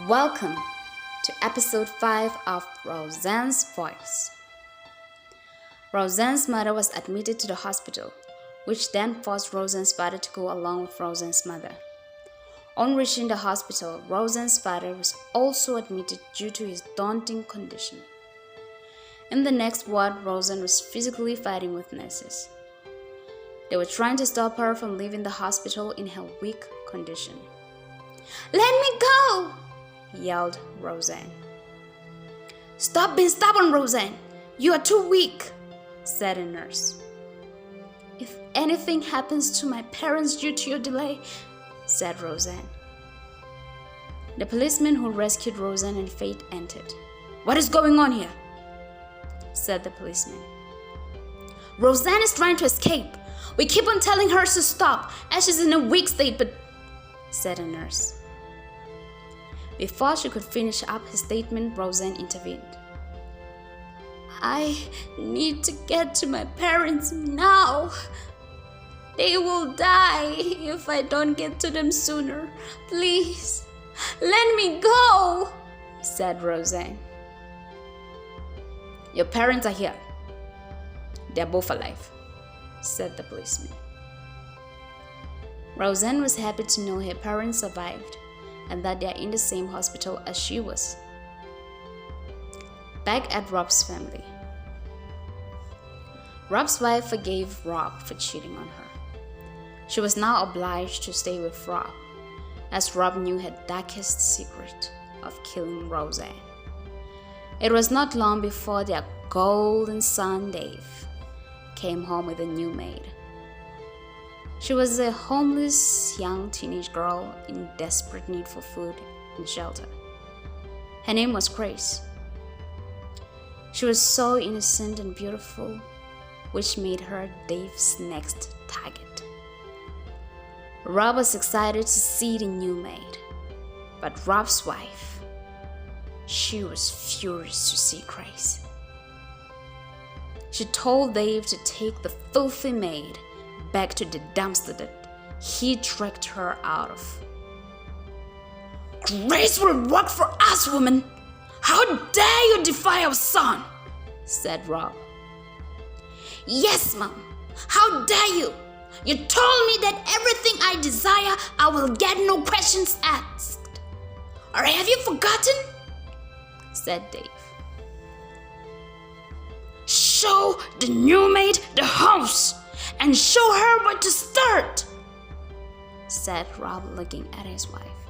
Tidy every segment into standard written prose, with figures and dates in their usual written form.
Welcome to episode 5 of Rosan's Voice. Rosan's mother was admitted to the hospital, which then forced Rosan's father to go along with Rosan's mother. On reaching the hospital, Rosan's father was also admitted due to his daunting condition. In the next ward, Rosan was physically fighting with nurses. They were trying to stop her from leaving the hospital in her weak condition. "Let me go!" yelled Rosan. "Stop being stubborn, Rosan! You are too weak," said a nurse. "If anything happens to my parents due to your delay," said Rosan. The policeman who rescued Rosan and Faith entered. "What is going on here?" said the policeman. "Rosan is trying to escape. We keep on telling her to stop as she's in a weak state, but," said a nurse. Before she could finish up her statement, Rosan intervened. "I need to get to my parents now. They will die if I don't get to them sooner. Please, let me go," said Rosan. "Your parents are here. They're both alive," said the policeman. Rosan was happy to know her parents survived and that they are in the same hospital as she was. Back at Rob's family, Rob's wife forgave Rob for cheating on her. She was now obliged to stay with Rob, as Rob knew her darkest secret of killing Rosan. It was not long before their golden son Dave came home with a new maid. She was a homeless young teenage girl in desperate need for food and shelter. Her name was Grace. She was so innocent and beautiful, which made her Dave's next target. Rob was excited to see the new maid, but Rob's wife, she was furious to see Grace. She told Dave to take the filthy maid back to the dumpster that he dragged her out of. "Grace will work for us, woman! How dare you defy our son!" said Rob. "Yes, Mom. How dare you! You told me that everything I desire, I will get, no questions asked. Or have you forgotten?" said Dave. "Show the new maid the house and show her where to start," said Rob, looking at his wife.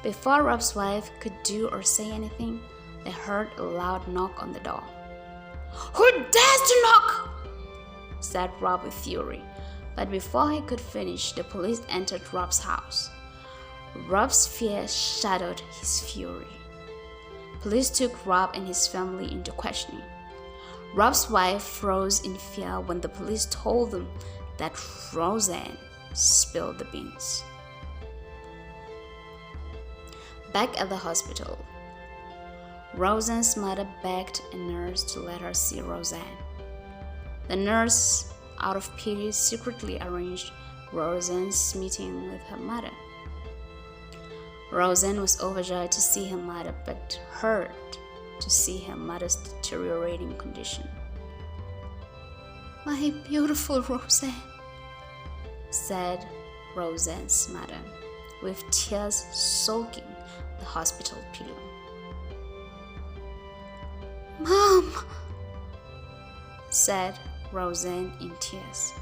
Before Rob's wife could do or say anything, they heard a loud knock on the door. "Who dares to knock?" said Rob with fury. But before he could finish, the police entered Rob's house. Rob's fear shadowed his fury. Police took Rob and his family into questioning. Rob's wife froze in fear when the police told them that Rosan spilled the beans. Back at the hospital, Rosan's mother begged a nurse to let her see Rosan. The nurse, out of pity, secretly arranged Rosan's meeting with her mother. Rosan was overjoyed to see her mother, but hurt to see her mother's deteriorating condition. "My beautiful Rosan," said Rosan's mother, with tears soaking the hospital pillow. "Mom," said Rosan in tears.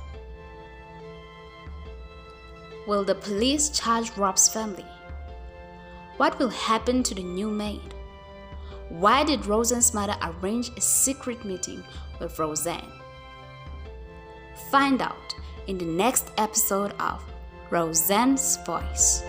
Will the police charge Rob's family? What will happen to the new maid? Why did Rosan's mother arrange a secret meeting with Rosan? Find out in the next episode of Rosan's Voice.